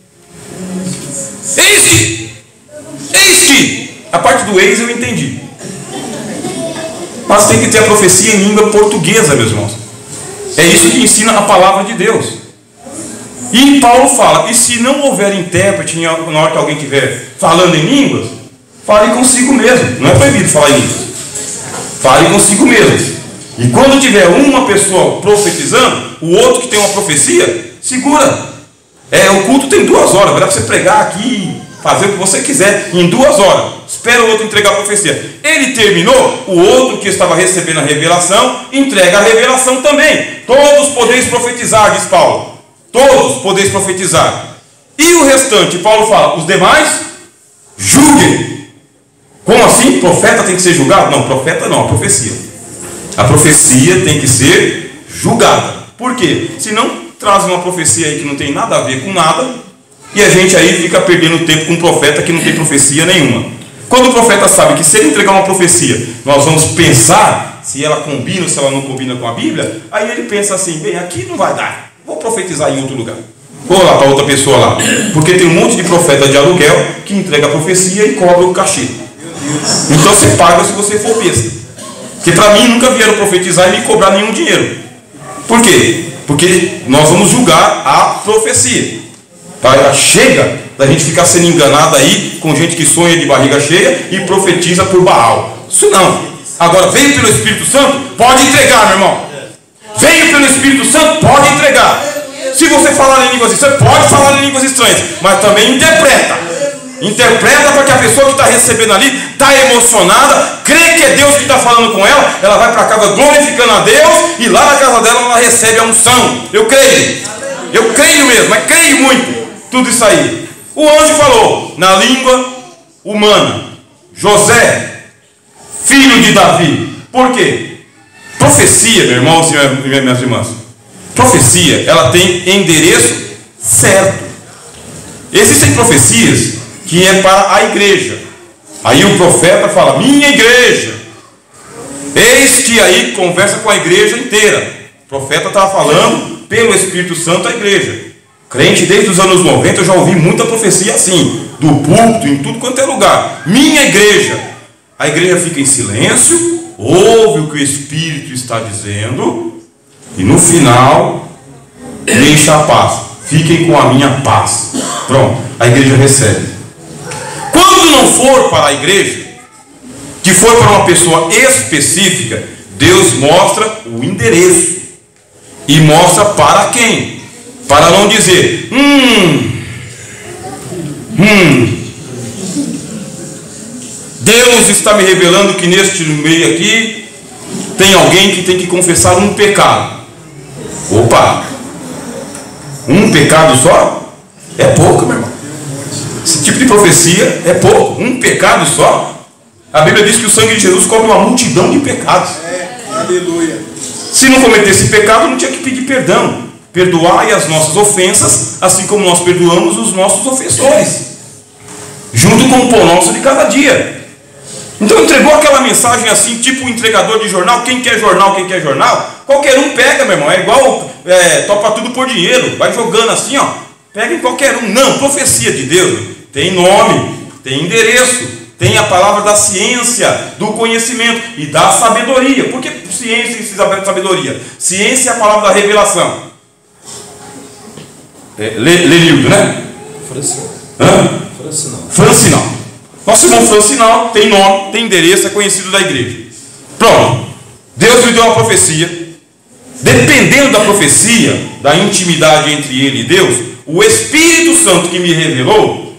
Eis que. A parte do eis eu entendi. Mas tem que ter a profecia em língua portuguesa, meus irmãos. É isso que ensina a palavra de Deus. E Paulo fala: e se não houver intérprete na hora que alguém estiver falando em línguas, fale consigo mesmo. Não é proibido falar em línguas. Fale consigo mesmo. E quando tiver uma pessoa profetizando, o outro que tem uma profecia, segura. O culto tem 2 horas. Vai dar para você pregar aqui, fazer o que você quiser em 2 horas. Espera o outro entregar a profecia. Ele terminou, o outro que estava recebendo a revelação entrega a revelação também. Todos podeis profetizar, diz Paulo. Todos podeis profetizar. E o restante, Paulo fala: os demais julguem. Como assim? Profeta tem que ser julgado? Não, profeta não, a profecia. A profecia tem que ser julgada. Por quê? Se não traz uma profecia aí que não tem nada a ver com nada, e a gente aí fica perdendo tempo com um profeta que não tem profecia nenhuma. Quando o profeta sabe que se ele entregar uma profecia, nós vamos pensar se ela combina ou se ela não combina com a Bíblia, aí ele pensa assim: bem, aqui não vai dar, vou profetizar em outro lugar. Vou lá para outra pessoa lá. Porque tem um monte de profeta de aluguel que entrega a profecia e cobra o cachê. Então você paga se você for besta. Porque para mim nunca vieram profetizar e me cobrar nenhum dinheiro. Por quê? Porque nós vamos julgar a profecia. Tá? Chega da gente ficar sendo enganado aí com gente que sonha de barriga cheia e profetiza por Baal. Isso não. Agora, veio pelo Espírito Santo, pode entregar, meu irmão. Veio pelo Espírito Santo, pode entregar. Se você falar em línguas estranhas, pode falar em línguas estranhas, mas também interpreta. Interpreta para que a pessoa que está recebendo ali está emocionada, crê que é Deus que está falando com ela, ela vai para casa glorificando a Deus e lá na casa dela ela recebe a unção. Eu creio mesmo, mas creio muito. tudo isso aí? O anjo falou na língua humana: José, filho de Davi. Por quê? Profecia, meu irmão e minhas irmãs, profecia, ela tem endereço certo. Existem profecias que é para a igreja. Aí o profeta fala: minha igreja. Eis que aí conversa com a igreja inteira. O profeta estava falando pelo Espírito Santo à igreja. Crente desde os anos 90, eu já ouvi muita profecia assim, do púlpito, em tudo quanto é lugar. Minha igreja. A igreja fica em silêncio, ouve o que o Espírito está dizendo, e no final, deixa a paz. Fiquem com a minha paz. Pronto, a igreja recebe. Quando não for para a igreja, que for para uma pessoa específica, Deus mostra o endereço. E mostra para quem? Para não dizer, Deus está me revelando que neste meio aqui tem alguém que tem que confessar um pecado. Opa! Um pecado só? É pouco, meu irmão. Esse tipo de profecia é pouco. Um pecado só? A Bíblia diz que o sangue de Jesus cobre uma multidão de pecados. Aleluia. Se não cometesse pecado, não tinha que pedir perdão. Perdoai as nossas ofensas, assim como nós perdoamos os nossos ofensores, junto com o pão nosso de cada dia. Então entregou aquela mensagem assim, tipo um entregador de jornal. Quem quer jornal, quem quer jornal, qualquer um pega, meu irmão. É igual topa tudo por dinheiro, vai jogando assim, ó. Pega em qualquer um. Não, profecia de Deus tem nome, tem endereço, tem a palavra da ciência, do conhecimento e da sabedoria. Por que ciência e sabedoria? Ciência é a palavra da revelação. Lenildo, né? Francinal. Nosso irmão Francinal tem nome, tem endereço, é conhecido da igreja. Pronto. Deus me deu uma profecia. Dependendo da profecia, da intimidade entre ele e Deus, o Espírito Santo que me revelou,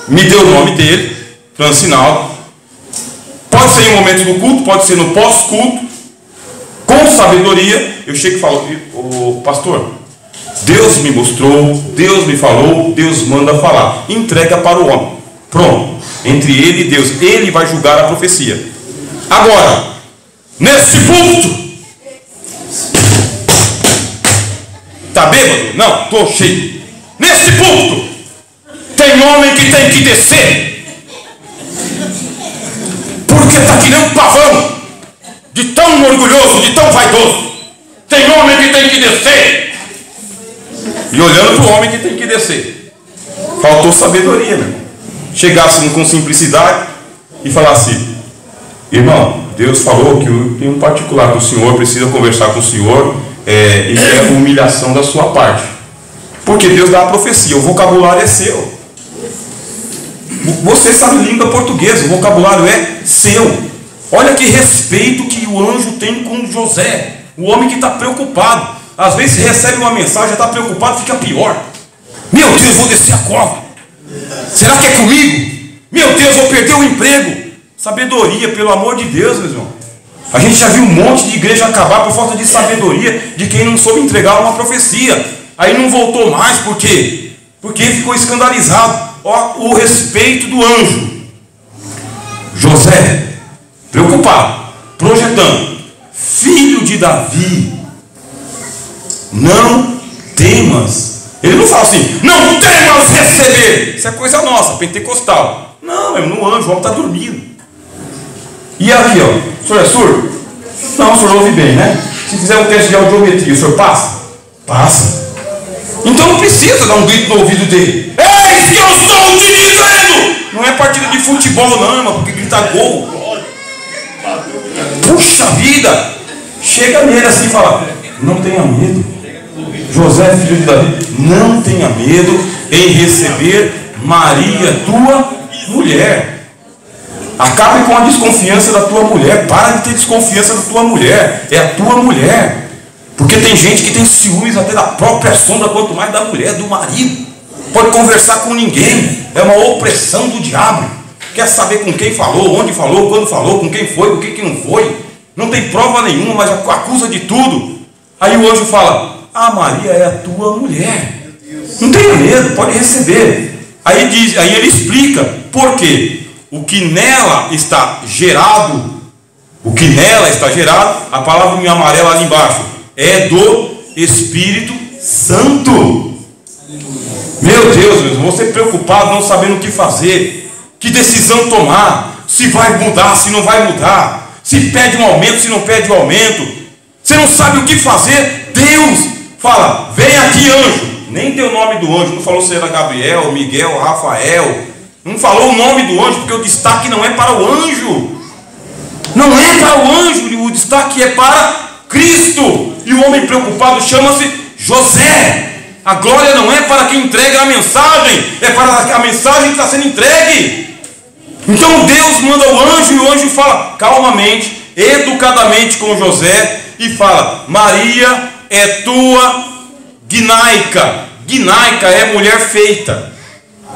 me deu o nome dele, Francinal. Pode ser em momentos do culto, pode ser no pós-culto. Com sabedoria, eu chego e falo: o pastor, Deus me mostrou, Deus me falou, Deus manda falar. Entrega para o homem. Pronto. Entre ele e Deus, ele vai julgar a profecia. Agora, nesse púlpito, tá bêbado? Não, estou cheio. Nesse púlpito, tem homem que tem que descer, porque está que nem um pavão, de tão orgulhoso, de tão vaidoso. Tem homem que tem que descer. E olhando para o homem que tem que descer, faltou sabedoria, meu irmão. Chegasse com simplicidade e falasse: irmão, Deus falou que tem um particular que o senhor precisa conversar com o senhor, e é humilhação da sua parte. Porque Deus dá a profecia, o vocabulário é seu. Você sabe língua portuguesa, o vocabulário é seu. Olha que respeito que o anjo tem com José, o homem que está preocupado. Às vezes recebe uma mensagem, está preocupado, fica pior. Meu Deus, vou descer a cova. Será que é comigo? Meu Deus, vou perder o emprego. Sabedoria, pelo amor de Deus, meu irmão. A gente já viu um monte de igreja acabar por falta de sabedoria, de quem não soube entregar uma profecia. Aí não voltou mais, por quê? Porque ficou escandalizado. Ó, o respeito do anjo. José, preocupado, projetando: filho de Davi, não temas. Ele não fala assim: não temas receber. Isso é coisa nossa, pentecostal. Não, no anjo, o homem está dormindo. E aqui, ó, o senhor é surdo? Não, o senhor ouve bem, né? Se fizer um teste de audiometria, o senhor passa? Passa. Então não precisa dar um grito no ouvido dele: eis que eu estou te dizendo! Não é partida de futebol, não, irmão, porque grita gol. Puxa vida! Chega nele assim e fala: não tenha medo, José, filho de Davi, não tenha medo em receber Maria, tua mulher. Acabe com a desconfiança da tua mulher. Para de ter desconfiança da tua mulher. É a tua mulher. Porque tem gente que tem ciúmes até da própria sombra, quanto mais da mulher, do marido. Pode conversar com ninguém. É uma opressão do diabo. Quer saber com quem falou, onde falou, quando falou, com quem foi, com quem não foi. Não tem prova nenhuma, mas acusa de tudo. Aí o anjo fala: a Maria é a tua mulher. Não tenha medo, pode receber. Aí ele explica por quê. O que nela está gerado, a palavra em amarelo ali embaixo, é do Espírito Santo. Meu Deus, meu, você preocupado, não sabendo o que fazer, que decisão tomar, se vai mudar, se não vai mudar, se pede um aumento, se não pede um aumento, você não sabe o que fazer. Deus fala: vem aqui, anjo. Nem deu o nome do anjo, não falou se era Gabriel, Miguel, Rafael, não falou o nome do anjo, porque o destaque não é para o anjo, não é para o anjo, o destaque é para Cristo. E o homem preocupado chama-se José. A glória não é para quem entrega a mensagem, é para a mensagem que está sendo entregue. Então Deus manda o anjo, e o anjo fala calmamente, educadamente com José, e fala: Maria é tua gnaica. Gnaica é mulher feita,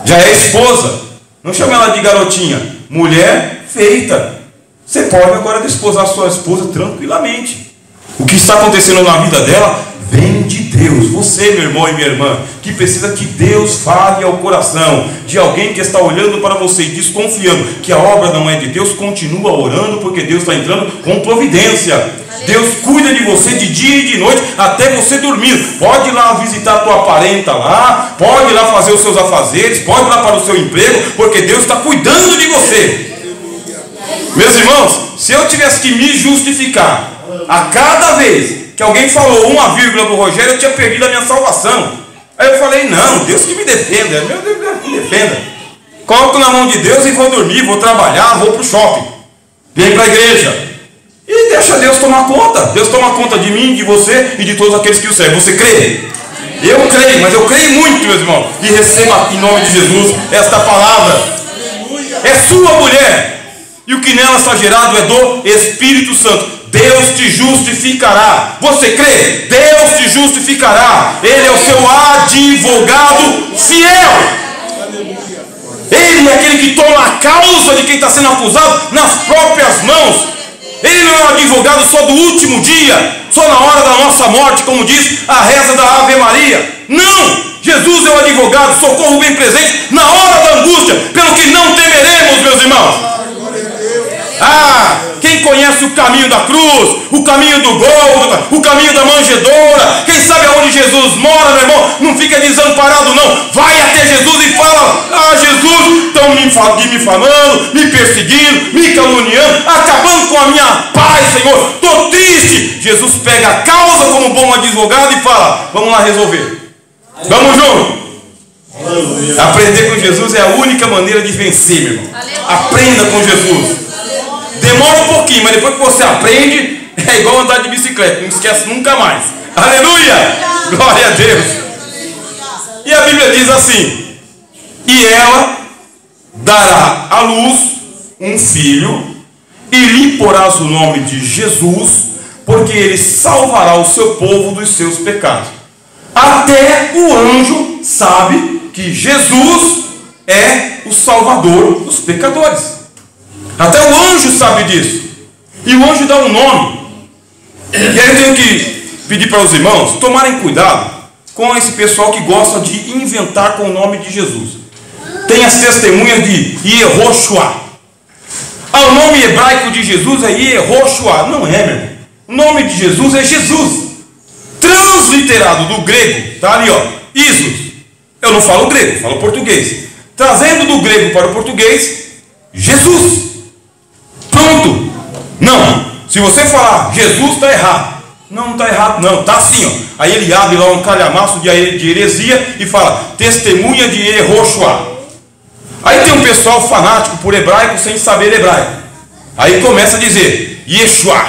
já é esposa. Não chama ela de garotinha, mulher feita. Você pode agora desposar sua esposa tranquilamente. O que está acontecendo na vida dela vem de Deus. Você, meu irmão e minha irmã, que precisa que Deus fale ao coração de alguém que está olhando para você e desconfiando que a obra não é de Deus, continua orando, porque Deus está entrando com providência. Deus cuida de você de dia e de noite, até você dormir. Pode ir lá visitar a tua parenta lá, pode ir lá fazer os seus afazeres, pode ir lá para o seu emprego, porque Deus está cuidando de você. Meus irmãos, se eu tivesse que me justificar a cada vez que alguém falou uma vírgula do Rogério, eu tinha perdido a minha salvação. Aí eu falei: não, Deus que me defenda, meu Deus que me defenda. Coloco na mão de Deus e vou dormir, vou trabalhar, vou para o shopping, vem para a igreja e deixa Deus tomar conta. Deus toma conta de mim, de você e de todos aqueles que o servem. Você crê? Eu creio, mas eu creio muito, meus irmãos, e receba em nome de Jesus esta palavra. É sua mulher, e o que nela está gerado é do Espírito Santo. Deus te justificará. Você crê? Deus te justificará. Ele é o seu advogado fiel. Ele é aquele que toma a causa de quem está sendo acusado nas próprias mãos. Ele não é um advogado só do último dia, só na hora da nossa morte, como diz a reza da Ave Maria. Não! Jesus é o advogado, socorro bem presente na hora da angústia, pelo que não temeremos, meus irmãos. Quem conhece o caminho da cruz, o caminho do Gólgota, o caminho da manjedoura, quem sabe aonde Jesus mora, meu irmão, não fica desamparado não. Vai até Jesus e fala: Jesus, estão me difamando, me perseguindo, me caluniando, acabando com a minha paz, Senhor, estou triste. Jesus pega a causa como bom advogado e fala: vamos lá resolver, vamos junto. Aprender com Jesus é a única maneira de vencer, meu irmão. Aprenda com Jesus. Demora um pouquinho, mas depois que você aprende, é igual andar de bicicleta, não esquece nunca mais. Aleluia! Glória a Deus. E a Bíblia diz assim: e ela dará à luz um filho, e lhe porás o nome de Jesus, porque ele salvará o seu povo dos seus pecados. Até o anjo sabe que Jesus é o Salvador dos pecadores. Até o anjo sabe disso. E o anjo dá um nome. E aí eu tenho que pedir para os irmãos tomarem cuidado com esse pessoal que gosta de inventar com o nome de Jesus. Tem as testemunhas de Yehoshua. O nome hebraico de Jesus é Yehoshua. Não é, meu irmão. O nome de Jesus é Jesus. Transliterado do grego. Está ali, ó. Isos. Eu não falo grego, falo português. Trazendo do grego para o português, Jesus. Pronto. Não. Se você falar Jesus, está errado. Não está errado, não. Está assim, ó. Aí ele abre lá um calhamaço de heresia e fala: testemunha de Yehoshua. Aí tem um pessoal fanático por hebraico sem saber hebraico. Aí começa a dizer Yeshua.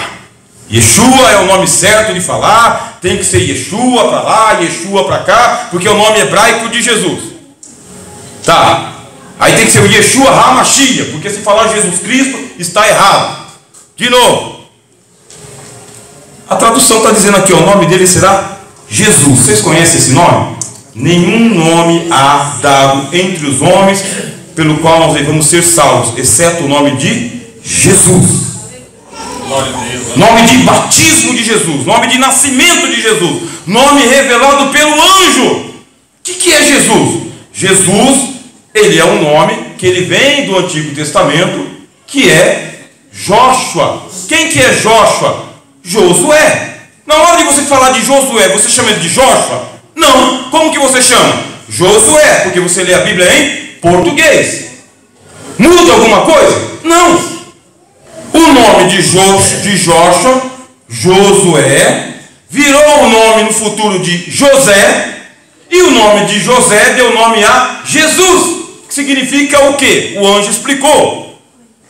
Yeshua é o nome certo de falar. Tem que ser Yeshua para lá, Yeshua para cá, porque é o nome hebraico de Jesus. Tá. Aí tem que ser o Yeshua HaMashiach, porque se falar Jesus Cristo está errado. De novo, a tradução está dizendo aqui, ó, o nome dele será Jesus. Vocês conhecem esse nome? Nenhum nome há dado entre os homens pelo qual nós devemos ser salvos, exceto o nome de Jesus. Nome de batismo de Jesus, nome de nascimento de Jesus, nome revelado pelo anjo, que é Jesus? Jesus, ele é um nome que ele vem do Antigo Testamento, que é Joshua. Quem que é Joshua? Josué. Na hora de você falar de Josué, você chama ele de Joshua? Não. Como que você chama? Josué, porque você lê a Bíblia em português. Muda alguma coisa? Não. O nome de Joshua, Josué, virou o nome no futuro de José, e o nome de José deu nome a Jesus, que significa o quê? O anjo explicou.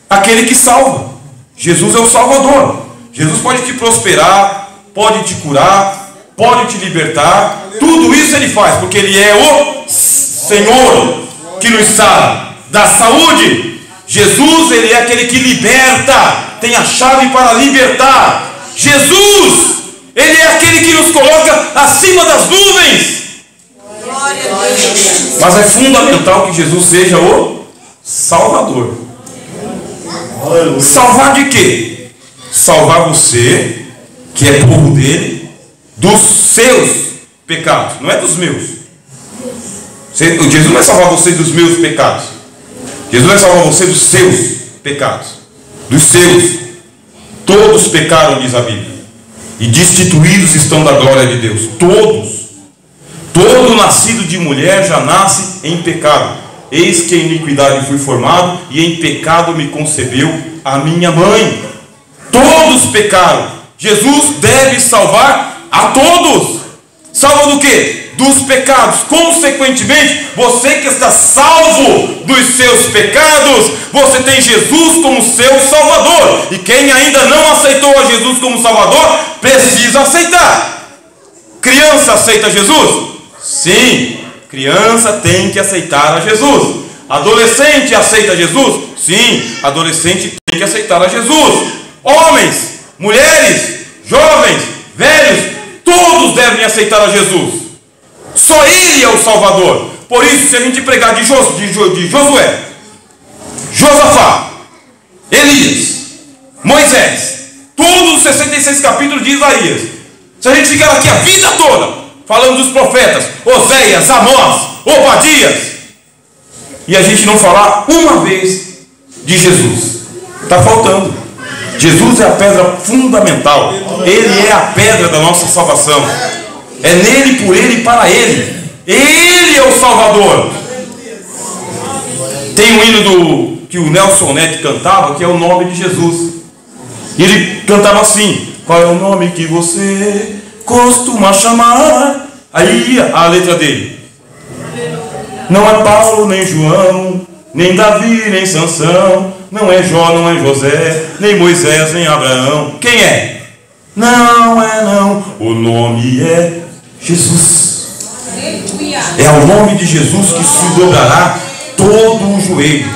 Aquele que salva. Jesus é o Salvador. Jesus pode te prosperar, pode te curar, pode te libertar. Tudo isso ele faz, porque ele é o Senhor que nos sara, dá saúde. Jesus, ele é aquele que liberta, tem a chave para libertar. Jesus, ele é aquele que nos coloca acima das nuvens. Mas é fundamental que Jesus seja o Salvador. Salvar de quê? Salvar você, que é povo dele, dos seus pecados, não é dos meus. Jesus não vai salvar você dos meus pecados. Jesus vai salvar você dos seus pecados. Dos seus. Todos pecaram, diz a Bíblia, e destituídos estão da glória de Deus. Todos. Todo nascido de mulher já nasce em pecado. Eis que em iniquidade fui formado, e em pecado me concebeu a minha mãe. Todos pecaram. Jesus deve salvar a todos. Salva do quê? Dos pecados. Consequentemente, você que está salvo dos seus pecados, você tem Jesus como seu Salvador. E quem ainda não aceitou a Jesus como Salvador, precisa aceitar. Criança aceita Jesus? Sim, criança tem que aceitar a Jesus. Adolescente aceita Jesus? Sim, adolescente tem que aceitar a Jesus. Homens, mulheres, jovens, velhos, todos devem aceitar a Jesus. Só ele é o Salvador. Por isso, se a gente pregar de Josué, Josafá, Elias, Moisés, todos os 66 capítulos de Isaías, se a gente ficar aqui a vida toda falando dos profetas, Oséias, Amós, Obadias, e a gente não falar uma vez de Jesus, está faltando. Jesus é a pedra fundamental. Ele é a pedra da nossa salvação. É nele, por ele e para ele. Ele é o Salvador. Tem um hino que o Nelson Neto cantava, que é o nome de Jesus. E ele cantava assim: qual é o nome que você costuma chamar? Aí a letra dele: não é Paulo, nem João, nem Davi, nem Sansão, não é Jó, não é José, nem Moisés, nem Abraão. Quem é? Não é não. O nome é Jesus. É ao nome de Jesus que se dobrará todo o joelho.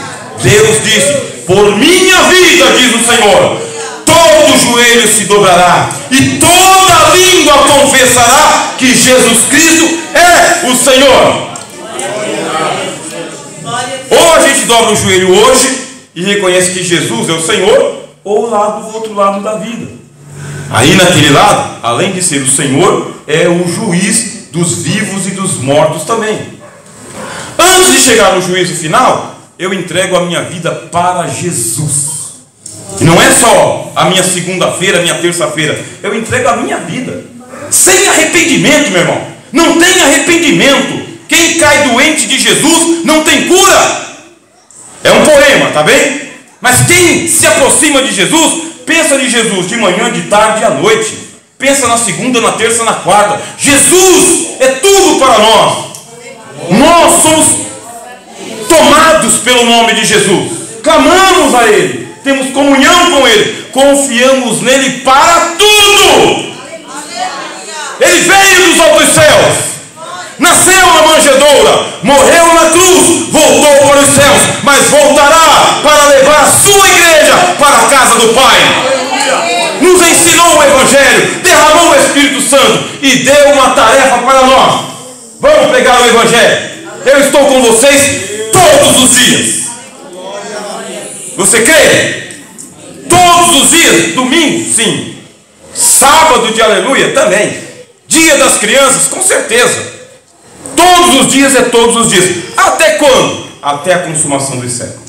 Deus disse: por minha vida, diz o Senhor, todo joelho se dobrará e toda língua confessará que Jesus Cristo é o Senhor. Ou a gente dobra o joelho hoje e reconhece que Jesus é o Senhor, ou lá do outro lado da vida. Aí naquele lado, além de ser o Senhor, é o juiz dos vivos e dos mortos também. Antes de chegar no juízo final, eu entrego a minha vida para Jesus. E não é só a minha segunda-feira, a minha terça-feira. Eu entrego a minha vida. Sem arrependimento, meu irmão. Não tem arrependimento. Quem cai doente de Jesus não tem cura. É um poema, tá bem? Mas quem se aproxima de Jesus, pensa de Jesus de manhã, de tarde e à noite. Pensa na segunda, na terça, na quarta. Jesus é tudo para nós. Nós somos tomados pelo nome de Jesus. Clamamos a Ele. Temos comunhão com Ele. Confiamos nele para tudo. Ele veio dos altos céus. Nasceu na manjedoura, morreu na cruz, voltou para os céus, mas voltará para levar a sua igreja para a casa do Pai. Nos ensinou o Evangelho, derramou o Espírito Santo e deu uma tarefa para nós. Vamos pregar o Evangelho. Eu estou com vocês todos os dias. Você crê? Todos os dias. Domingo, sim. Sábado de aleluia, também. Dia das crianças, com certeza. Todos os dias é todos os dias. Até quando? Até a consumação dos séculos.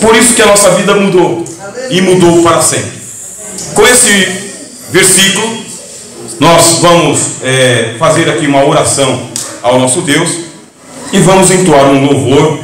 Por isso que a nossa vida mudou. E mudou para sempre. Com esse versículo, nós vamos fazer aqui uma oração ao nosso Deus. E vamos entoar um louvor